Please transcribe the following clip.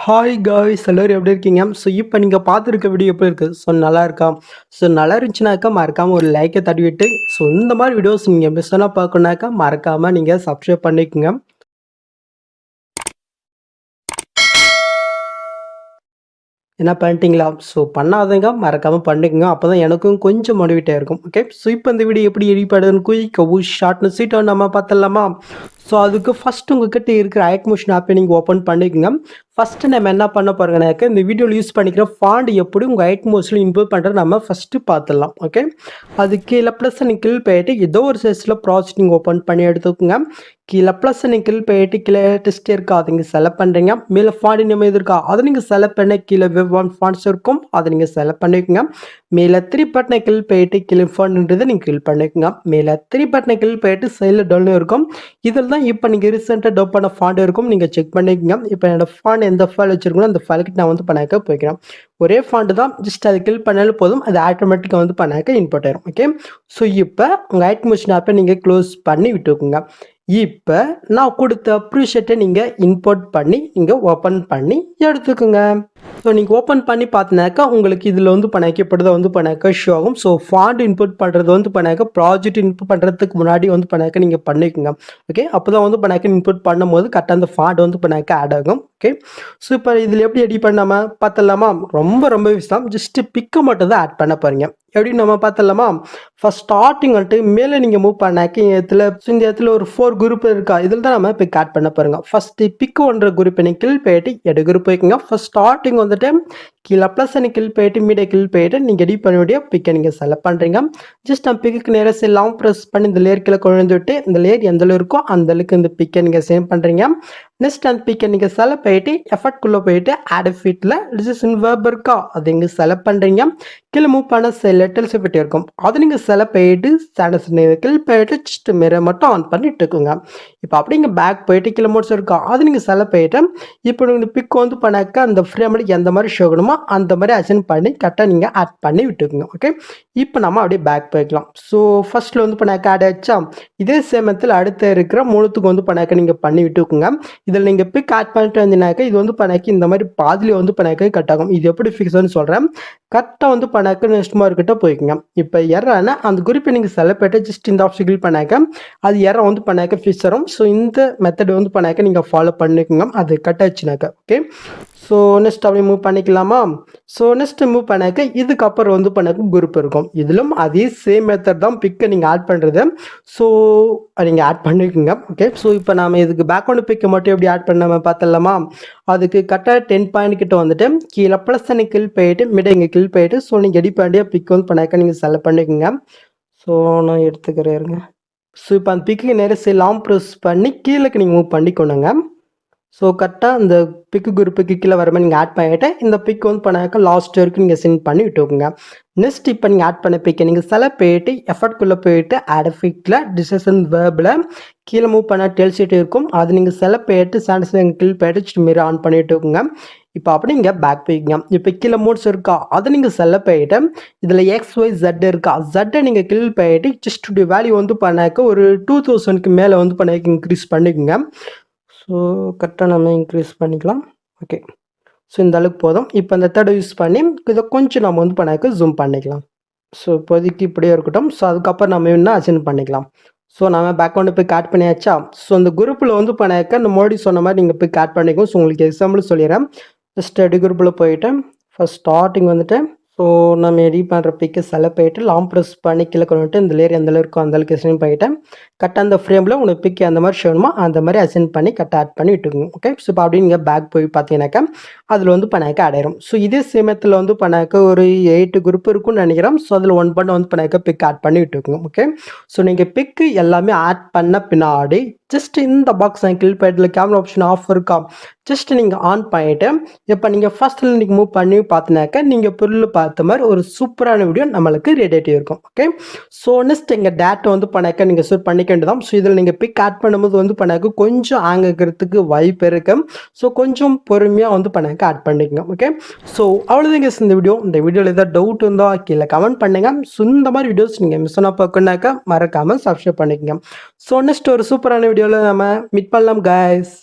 Hi guys, எல்லோரும் எப்படி இருக்கீங்க? ஸோ இப்போ நீங்கள் பார்த்துருக்க வீடியோ எப்படி இருக்குது? ஸோ நல்லா இருக்கா? ஸோ நல்லா இருந்துச்சுனாக்கா மறக்காமல் ஒரு லைக்கை தட்டிவிட்டு, ஸோ இந்த மாதிரி வீடியோஸ் நீங்கள் மிஸ் பண்ணால் பார்க்கணுனாக்கா மறக்காமல் நீங்கள் சப்ஸ்கிரைப் பண்ணிக்கோங்க. என்ன பண்ணிட்டீங்களா? ஸோ பண்ணாதங்க மறக்காமல் பண்ணிக்கோங்க. அப்போ தான் எனக்கும் கொஞ்சம் மோட்டிவேட்டாக இருக்கும். ஓகே, ஸோ இப்போ இந்த வீடியோ எப்படி எடிட் குயிக்காக ஷார்ட்னு சீட்டாக நம்ம பார்த்துடலாமா? ஸோ அதுக்கு ஃபஸ்ட்டு உங்கள்கிட்ட இருக்கிற ஐட்மோஷன் ஆப்பை நீங்கள் ஓப்பன் பண்ணிக்கோங்க. ஃபஸ்ட்டு நம்ம என்ன பண்ண போகிறோங்கனாக்க இந்த வீடியோவில் யூஸ் பண்ணிக்கிற ஃபாண்ட் எப்படி உங்கள் ஐட்மோஷனில் இம்ப்ரூவ் பண்ணுறது நம்ம ஃபஸ்ட்டு பார்த்துடலாம். ஓகே, அது கீழே ப்ளஸ் கிளிக் போயிட்டு ஏதோ ஒரு சைஸில் ப்ராஜெக்ட் ஓப்பன் பண்ணி எடுத்துக்கோங்க. கீழே ப்ளஸ் கிளிக் போயிட்டு கீழே டெஸ்ட் இருக்கா அதை நீங்கள் செலக்ட் பண்ணுறீங்க. மேலே ஃபாண்ட் நம்ம எது இருக்கா அதை நீங்கள் செலக்ட் பண்ண கீழே வெப் ஒன் ஃபாண்ட்ஸ் இருக்கும் அதை நீங்கள் செலக்ட் பண்ணிக்கோங்க. மேலே 3 பட்டனை கிளிக் போயிட்டு கீழே ஃபாண்ட்ன்றதை நீங்கள் கிளிக் பண்ணிக்கோங்க. மேலே 3 பட்டனை கிளிக் போயிட்டு சைடில் டவுன் இருக்கும். இதில் தான் இப்போ நீங்கள் ரீசெண்டாக டவுன் பண்ண ஃபாண்ட் இருக்கும், நீங்கள் செக் பண்ணிக்கோங்க. இப்போ என்னோட ஃபாண்ட் எந்த ஃபைல் வச்சுருக்கணும் அந்த ஃபைலுக்கு நான் வந்து பண்ணாக்க போய்க்கிறேன். ஒரே ஃபாண்ட்டு தான், ஜஸ்ட் அதை கிளிக் பண்ணாலும் போதும், அது ஆட்டோமேட்டிக்காக வந்து பண்ணாக்க இன்புட் ஆயிரும். ஓகே, ஸோ இப்போ உங்கள் ஐட்மோஷன் ஆப்பை நீங்கள் க்ளோஸ் பண்ணி விட்டுக்குங்க. இப்போ நான் கொடுத்த ப்ரீஷெட்டை நீங்கள் இம்போர்ட் பண்ணி நீங்கள் ஓப்பன் பண்ணி எடுத்துக்கோங்க. ஸோ நீங்கள் ஓப்பன் பண்ணி பார்த்தினாக்கா உங்களுக்கு இதில் வந்து பண்ணாக்கப்படுறத வந்து பண்ணாக்க ஷோ ஆகும். ஸோ ஃபாண்ட் இன்புட் பண்ணுறது வந்து பண்ணாக்க ப்ராஜெக்ட் இன்புட் பண்ணுறதுக்கு முன்னாடி வந்து பண்ணாக்க நீங்கள் பண்ணிக்கோங்க. ஓகே, அப்போ தான் வந்து பண்ணாக்க இன்புட் பண்ணும்போது கரெக்டாக அந்த ஃபாண்ட் வந்து பண்ணாக்க ஆட் ஆகும். ஓகே, ஸோ இப்போ இதில் எப்படி எடிட் பண்ணாமல் பார்த்துடலாமா? ரொம்ப விஷயம், ஜஸ்ட்டு பிக்கை மட்டும் தான் ஆட் பண்ண போகிறீங்க. எப்படி நம்ம பார்த்துடலாமா? ஃபஸ்ட் ஸ்டார்டிங் வந்துட்டு மேலே நீங்கள் மூவ் பண்ணாக்க இந்த இடத்துல ஒரு 4 குரூப் இருக்கா, இதில் தான் நம்ம பிக் ஆட் பண்ண போகிறோங்க. ஃபஸ்ட்டு பிக் ஒன்ற குரூப் நீங்கள் கிளிக் போயிட்டு எடு குரூப் வைக்குங்க. ஃபஸ்ட் ஸ்டார்டிங் வந்துட்டு கீழே ப்ளஸ் கிளிக் போயிட்டு மீடியா கிளிக் போயிட்டு நீங்கள் எடிட் பண்ண வேண்டிய பிக்கை நீங்கள் செலக்ட் பண்ணுறீங்க. ஜஸ்ட் நம்ம பிக்கு நேராக எல்லாம் ப்ரெஸ் பண்ணி இந்த லேயர் கீழே கொண்டு விட்டு இந்த லேயர் எந்த இருக்கோ அந்த அளவுக்கு இந்த பிக்கை நீங்கள் சேவ் பண்ணுறீங்க. நெக்ஸ்ட் அந்த பிக்கை நீங்கள் செலக்ட் போயிட்டு எஃபர்ட்குள்ளே போயிட்டு ஆட் ஃபிட்டில் டிசிஷன் வேர்ப் இருக்கா அதை நீங்கள் செலக்ட் பண்ணுறீங்க. கீழே மூவ் பண்ண லெட்டர்ஸ் ஃபிட் இருக்கும் அதை நீங்கள் செலக்ட் போயிட்டு ஸ்டாண்டர்ஸ் கிளிக் போயிட்டு ஜஸ்ட் மிரரை மட்டும் ஆன் பண்ணிட்டு இருக்குங்க. இப்போ அப்படிங்க பேக் போயிட்டு கீழே மோட்ஸ் இருக்கா அதை நீங்கள் செலக்ட் போயிட்டு இப்போ நீங்கள் பிக் வந்து பண்ணாக்க அந்த ஃப்ரேமில் எந்த மாதிரி ஷோ ஆகணுமோ அந்த மாதிரி அசைன் பண்ணி கரெக்டாக நீங்கள் ஆட் பண்ணி விட்டுக்குங்க. ஓகே, இப்போ நம்ம அப்படியே பேக் போய்க்கலாம். ஸோ ஃபர்ஸ்ட்டில் வந்து பண்ணாக்க ஆட் ஆச்சா, இதே சேமத்தில் அடுத்த இருக்கிற மூணுத்துக்கு வந்து பண்ணாக்க நீங்கள் பண்ணி விட்டுக்குங்க. இதில் நீங்கள் பிக் ஆட் பண்ணிட்டு வந்தீங்கன்னாக்க இது வந்து பண்ணாக்கி இந்த மாதிரி பாதிலே வந்து பண்ணாக்க கட் ஆகும். இது எப்படி ஃபிக்ஸ்னு சொல்கிறேன். கரெக்டாக வந்து பண்ணாக்க நெக்ஸ்ட் மார்க்கிட்ட போய்க்குங்க. இப்போ எறானா அந்த குரூப்பை நீங்கள் செலக்ட் பண்ணிட்டு ஜஸ்ட் இந்த ஆப்ஷன் கிளிக் பண்ணாக்க அது எற வந்து பண்ணாக்க ஃபிக்ஸ் வரும். ஸோ இந்த மெத்தட் வந்து பண்ணாக்க நீங்கள் ஃபாலோ பண்ணிக்கோங்க, அது கட் ஆச்சுனாக்க. ஓகே, ஸோ நெக்ஸ்ட் அப்படியே மூவ் பண்ணிக்கலாமா? ஸோ நெக்ஸ்ட் மூவ் பண்ணாக்க இதுக்கப்புறம் வந்து பண்ணாக்க குரூப் இருக்கும். இதிலும் அதே சேம் மெத்தட் தான் பிக்கை நீங்கள் ஆட் பண்ணுறது. ஸோ நீங்கள் ஆட் பண்ணிக்கோங்க. ஓகே, ஸோ இப்போ நம்ம இதுக்கு பேக்ரவுண்ட் பிக்கை மட்டும் எப்படி ஆட் பண்ணாம பார்த்துடலாமா? அதுக்கு கரெக்டாக 10 பாயிண்ட் கிட்ட வந்துட்டு கீழே ப்ளஸ் கிளிக் போயிட்டு மிட இங்கே கிளிக் போயிட்டு ஸோ நீங்கள் எடிட் பண்ணிய பிக் வந்து பண்ணாக்க நீங்கள் செலக்ட் பண்ணிக்கோங்க. ஸோ நான் எடுத்துக்கிறேருங்க. ஸோ இப்போ அந்த பிக்கு நேரம் லாங் ப்ரெஸ் பண்ணி கீழேக்கு நீங்கள் மூவ் பண்ணிக்கணுங்க. ஸோ கரெக்டாக இந்த பிக்கு குரூப்புக்கு கீழே வர மாதிரி நீங்கள் ஆட் பண்ணிவிட்டு இந்த பிக் வந்து பண்ணாக்க லாஸ்ட் வரைக்கும் நீங்கள் சென்ட் பண்ணி விட்டுக்கோங்க. நெக்ஸ்ட் இப்போ நீங்கள் ஆட் பண்ண பிக்கை நீங்கள் செலக்ட் போயிட்டு எஃபர்ட்குள்ளே போயிட்டு ஆட் ஃபிட்டில் டிசிஷன் வேர்பில் கீழே மூவ் பண்ண டெல் ஷீட் இருக்கும் அது நீங்கள் செலக்ட் போயிட்டு சாண்டிஸ் கிளிக் போயிட்டு மாரி ஆன் பண்ணி விட்டுக்கோங்க. இப்போ அப்படி நீங்கள் பேக் போய்க்குங்க. இப்போ கீழே மோட்ஸ் இருக்கா அதை நீங்கள் செலக்ட் போயிட்டு இதில் XYZ இருக்கா ஜெட்டை நீங்கள் கிளிக் போயிட்டு ஜஸ்ட் வேல்யூ வந்து பண்ணாக்க ஒரு 2000க்கு மேலே வந்து பண்ணாக்க இன்க்ரீஸ் பண்ணிக்கோங்க. ஸோ கரெக்டாக நம்ம இன்க்ரீஸ் பண்ணிக்கலாம். ஓகே, ஸோ இந்த அளவுக்கு போதும். இப்போ இந்த தேர்டை யூஸ் பண்ணி இதை கொஞ்சம் நம்ம வந்து பண்ணாக்க ஜூம் பண்ணிக்கலாம். ஸோ இப்போதைக்கு இப்படியே இருக்கட்டும். ஸோ அதுக்கப்புறம் நம்ம இன்னும் அசைன் பண்ணிக்கலாம். ஸோ நம்ம பேக்ரவுண்டு போய் ஆட் பண்ணியாச்சா? ஸோ இந்த குரூப்பில் வந்து பண்ணாக்க இந்த மோடி சொன்ன மாதிரி நீங்கள் போய் ஆட் பண்ணிக்கோங்க. ஸோ உங்களுக்கு எக்ஸாம்பிள் சொல்லிடுறேன். ஜஸ்ட் எடி குரூப்பில் போயிட்டு ஃபஸ்ட் ஸ்டார்டிங் வந்துட்டு ஸோ நம்ம எடிட் பண்ணுற பிக்கு செலக்ட் போயிட்டு லாங் ப்ரெஸ் பண்ணி கீழே கொண்டு வந்துட்டு இந்த லேயர் எந்த இருக்கோ அந்த அளவுக்கு அசைன் பண்ணிவிட்டேன். கரெக்டாக அந்த ஃப்ரேமில் உங்களுக்கு பிக்கு அந்த மாதிரி ஷோணுமோ அந்த மாதிரி அசைன் பண்ணி கரெக்டாக ஆட் பண்ணி விட்டுக்குங்க. ஓகே, ஸோ இப்போ அப்படி நீங்கள் பேக் போய் பார்த்தீங்கன்னாக்கா அதில் வந்து பண்ணாக்க ஆட் ஆயிரும். ஸோ இதே சேமத்தில் வந்து பண்ணாக்க ஒரு 8 குரூப் இருக்குன்னு நினைக்கிறேன். ஸோ அதில் 1 பண்ண வந்து பண்ணாக்க பிக் ஆட் பண்ணி விட்டுக்குங்க. ஓகே, ஸோ நீங்கள் பிக்கு எல்லாமே ஆட் பண்ண பின்னாடி ஜஸ்ட் இந்த பாக்ஸ் கிளிக் பண்ணிட்டு கேமரா ஆப்ஷன் ஆஃப் இருக்கா ஜஸ்ட் நீங்கள் ஆன் பண்ணிவிட்டு இப்போ நீங்கள் ஃபஸ்ட்டில் நீங்கள் மூவ் பண்ணி பார்த்தினாக்க நீங்கள் பொருள் பார்த்த மாதிரி ஒரு சூப்பரான வீடியோ நம்மளுக்கு ரெடி ஆகிட்டே இருக்கும். ஓகே, ஸோ நெக்ஸ்ட் எங்கள் டேட்டை வந்து பண்ணாக்க நீங்கள் ஷூட் பண்ணிக்க வேண்டியதான். ஸோ இதில் நீங்கள் பிக் ஆட் பண்ணும்போது வந்து பண்ணாக்க கொஞ்சம் ஆங்கிறதுக்கு வாய்ப்பு இருக்கு. ஸோ கொஞ்சம் பொறுமையாக வந்து பண்ணாக்க ஆட் பண்ணிக்கோங்க. ஓகே, ஸோ அவ்வளோதாங்க இந்த வீடியோ. இந்த வீடியோவில் ஏதாவது டவுட் இருந்தால் கீழே கமெண்ட் பண்ணுங்கள். ஸோ இந்த மாதிரி வீடியோஸ் நீங்கள் மிஸ் பண்ணால் பார்க்கணுனாக்கா மறக்காமல் சப்ஸ்கிரைப் பண்ணிக்கோங்க. ஸோ நெக்ஸ்ட் ஒரு சூப்பரான வீடியோவில் நம்ம மீட் பண்ணலாம் கைஸ்.